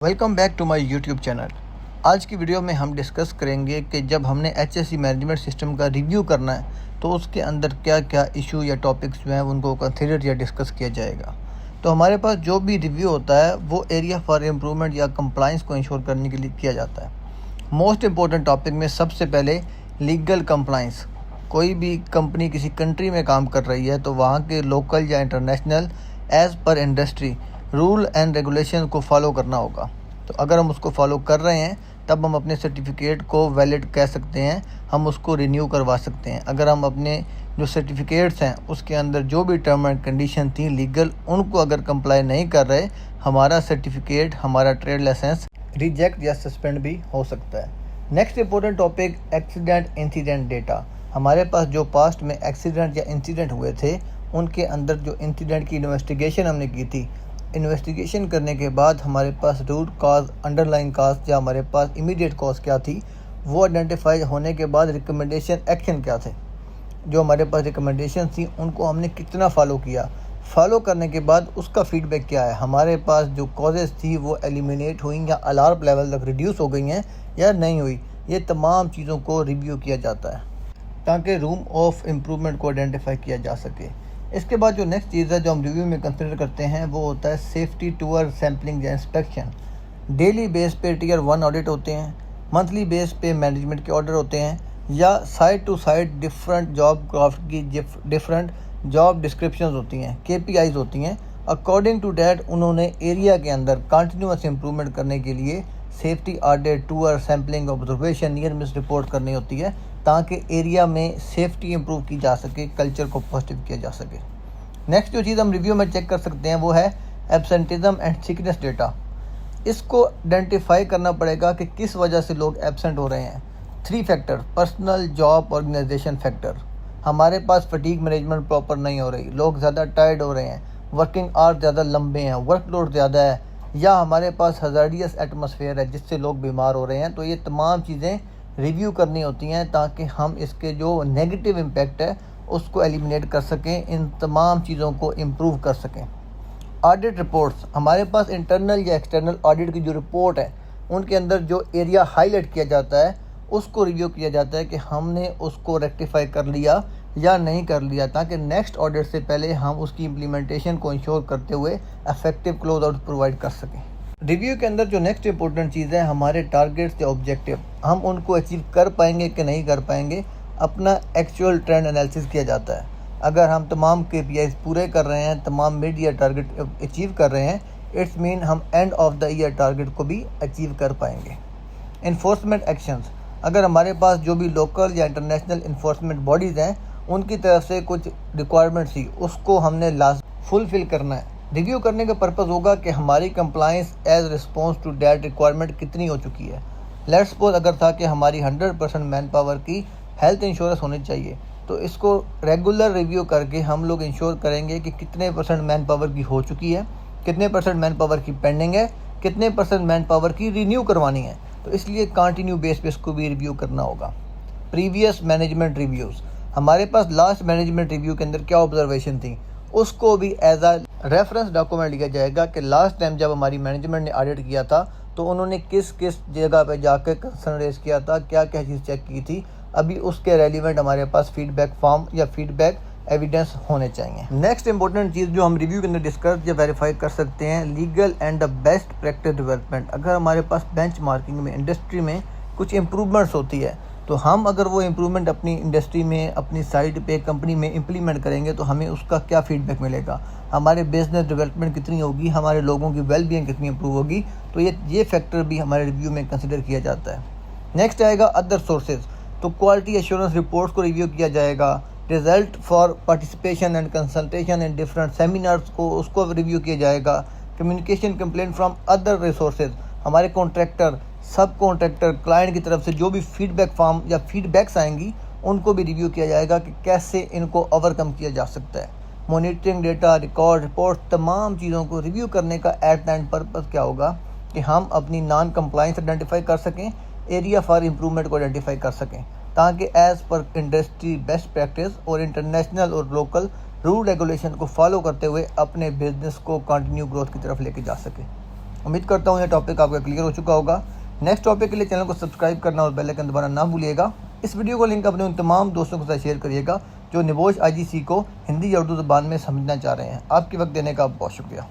Welcome back to my YouTube channel. आज की video में हम डिस्कस करेंगे कि जब हमने एचएससी मैनेजमेंट सिस्टम का रिव्यू करना है तो उसके अंदर क्या क्या इशू या टॉपिक्स जो हैं उनको कंसिडर या डिस्कस किया जाएगा। तो हमारे पास जो भी रिव्यू होता है वो एरिया फॉर इम्प्रूवमेंट या कंप्लाइंस को इंश्योर करने के लिए किया जाता है। मोस्ट इम्पोर्टेंट टॉपिक में सबसे पहले लीगल कंप्लाइंस। कोई भी कंपनी किसी कंट्री में काम कर रही है तो वहाँ के लोकल या international as per industry rule and regulation को फॉलो करना होगा। तो अगर हम उसको फॉलो कर रहे हैं तब हम अपने सर्टिफिकेट को वैलिड कह सकते हैं, हम उसको रिन्यू करवा सकते हैं। अगर हम अपने जो सर्टिफिकेट्स हैं उसके अंदर जो भी टर्म एंड कंडीशन थी लीगल, उनको अगर कंप्लाई नहीं कर रहे, हमारा सर्टिफिकेट, हमारा ट्रेड लाइसेंस रिजेक्ट या सस्पेंड भी हो सकता है। Next important topic accident incident data. हमारे पास जो पास्ट में एक्सीडेंट या इंसिडेंट हुए थे उनके अंदर जो इंसिडेंट की इन्वेस्टिगेशन हमने की थी, इन्वेस्टिगेशन करने के बाद हमारे पास रूट कॉज, अंडरलाइन कॉज या हमारे पास इमीडिएट कॉज क्या थी, वो आइडेंटिफाई होने के बाद रिकमेंडेशन एक्शन क्या थे, जो हमारे पास रिकमेंडेशन थी उनको हमने कितना फ़ॉलो किया, फॉलो करने के बाद उसका फीडबैक क्या है, हमारे पास जो कॉजेज़ थी वो एलिमिनेट हुई या अलार्म लेवल तक रिड्यूस हो गई हैं या नहीं हुई। ये तमाम चीज़ों को रिव्यू किया जाता है ताकि रूम ऑफ इम्प्रूवमेंट को आइडेंटिफाई किया जा सके। इसके बाद जो नेक्स्ट चीज़ है जो हम रिव्यू में कंसिडर करते हैं वो होता है सेफ्टी टूअर सैम्पलिंग या इंस्पेक्शन। डेली बेस पे टीयर 1 ऑडिट होते हैं, मंथली बेस पे मैनेजमेंट के ऑर्डर होते हैं, या side to side different job craft की डिफरेंट जॉब डिस्क्रिप्शंस होती हैं, KPIs होती हैं। अकॉर्डिंग टू डैट उन्होंने एरिया के अंदर कंटिन्यूस इम्प्रूवमेंट करने के लिए safety audit, tour sampling, observation, near miss report करनी होती है ताकि एरिया में सेफ्टी इंप्रूव की जा सके, कल्चर को पॉजिटिव किया जा सके। नेक्स्ट जो चीज़ हम रिव्यू में चेक कर सकते हैं वो है एब्सेंटिज्म एंड सिकनेस डेटा। इसको आइडेंटिफाई करना पड़ेगा कि किस वजह से लोग एब्सेंट हो रहे हैं। 3 factor, personal, job, organisation factor. हमारे पास फटीग मैनेजमेंट प्रॉपर नहीं हो रही, लोग ज़्यादा टायर्ड हो रहे हैं, वर्किंग आवर्स ज़्यादा लंबे हैं, वर्कलोड ज़्यादा है, या हमारे पास हज़ार्डियस एटमॉस्फेयर है जिससे लोग बीमार हो रहे हैं। तो ये तमाम चीज़ें रिव्यू करनी होती हैं ताकि हम इसके जो नेगेटिव इम्पैक्ट है उसको एलिमिनेट कर सकें, इन तमाम चीज़ों को इम्प्रूव कर सकें। ऑडिट रिपोर्ट्स, हमारे पास इंटरनल या एक्सटर्नल ऑडिट की जो रिपोर्ट है उनके अंदर जो एरिया हाईलाइट किया जाता है उसको रिव्यू किया जाता है कि हमने उसको रेक्टिफाई कर लिया या नहीं कर लिया, ताकि नेक्स्ट ऑडिट से पहले हम उसकी इम्प्लीमेंटेशन को इंश्योर करते हुए इफेक्टिव क्लोज आउट प्रोवाइड कर सकें। रिव्यू के अंदर जो नेक्स्ट इंपॉर्टेंट चीज़ है हमारे टारगेट्स या ऑब्जेक्टिव, हम उनको अचीव कर पाएंगे कि नहीं कर पाएंगे, अपना एक्चुअल ट्रेंड एनालिसिस किया जाता है। अगर हम तमाम KPIs पूरे कर रहे हैं, तमाम मिड ईयर टारगेट अचीव कर रहे हैं, इट्स मीन हम end of the year target को भी अचीव कर पाएंगे। इन्फोर्समेंट एक्शंस, अगर हमारे पास जो भी लोकल या इंटरनेशनल इन्फोर्समेंट बॉडीज़ हैं उनकी तरफ से कुछ रिक्वायरमेंट थी उसको हमने लास्ट फुलफ़िल करना है। रिव्यू करने का पर्पज़ होगा कि हमारी compliance as response to that requirement कितनी हो चुकी है। लेट्स सपोज अगर था कि हमारी 100% मैन पावर की हेल्थ इंश्योरेंस होनी चाहिए, तो इसको रेगुलर रिव्यू करके हम लोग इंश्योर करेंगे कि कितने % मैन पावर की हो चुकी है, कितने % मैन पावर की पेंडिंग है, कितने % मैन पावर की रिन्यू करवानी है। तो इसलिए कंटिन्यू बेस पे इसको भी रिव्यू करना होगा। प्रीवियस मैनेजमेंट रिव्यूज़, हमारे पास लास्ट मैनेजमेंट रिव्यू के अंदर क्या ऑब्जर्वेशन थी उसको भी एज आ रेफरेंस डॉक्यूमेंट लिया जाएगा कि लास्ट टाइम जब हमारी मैनेजमेंट ने ऑडिट किया था तो उन्होंने किस किस जगह पे जाकर कंसर्न रेज किया था, क्या क्या चीज़ चेक की थी। अभी उसके रेलिवेंट हमारे पास फीडबैक फॉर्म या फीडबैक एविडेंस होने चाहिए। नेक्स्ट इंपॉर्टेंट चीज़ जो हम रिव्यू के अंदर डिस्कस या वेरीफाई कर सकते हैं, legal and the best practice development. अगर हमारे पास बेंच मार्किंग में, इंडस्ट्री में कुछ इम्प्रूवमेंट्स होती है तो हम अगर वो इम्प्रूवमेंट अपनी इंडस्ट्री में, अपनी साइट पे, कंपनी में इम्प्लीमेंट करेंगे तो हमें उसका क्या फीडबैक मिलेगा, हमारे बिजनेस डेवलपमेंट कितनी होगी, हमारे लोगों की वेलबींग कितनी इंप्रूव होगी। तो ये फैक्टर भी हमारे रिव्यू में कंसिडर किया जाता है। नेक्स्ट आएगा अदर सोर्सेज, तो क्वालिटी एश्योरेंस रिपोर्ट्स को रिव्यू किया जाएगा। Result for participation and consultation in different seminars को उसको रिव्यू किया जाएगा। Communication complaint from other resources, हमारे कॉन्ट्रैक्टर, सब कॉन्ट्रैक्टर, क्लाइंट की तरफ से जो भी फीडबैक फॉर्म या फीडबैक्स आएंगी उनको भी रिव्यू किया जाएगा कि कैसे इनको ओवरकम किया जा सकता है। मॉनिटरिंग डेटा, रिकॉर्ड, रिपोर्ट, तमाम चीज़ों को रिव्यू करने का एट द एंड पर्पज़ क्या होगा कि हम अपनी नॉन कंप्लाइंस आइडेंटिफाई कर सकें, एरिया फॉर इम्प्रूवमेंट को आइडेंटिफाई कर सकें, ताकि as per industry best practice और इंटरनेशनल और लोकल रूल रेगुलेशन को फॉलो करते हुए अपने बिजनेस को कंटिन्यू ग्रोथ की तरफ लेके जा सकें। उम्मीद करता हूँ यह टॉपिक आपका क्लियर हो चुका होगा। नेक्स्ट टॉपिक के लिए चैनल को सब्सक्राइब करना और बेल आइकन दबाना ना भूलिएगा। इस वीडियो को लिंक अपने उन तमाम दोस्तों के साथ शेयर करिएगा जो निबोश IGC को हिंदी या उर्दू ज़बान में समझना चाह रहे हैं। आपके वक्त देने का बहुत शुक्रिया।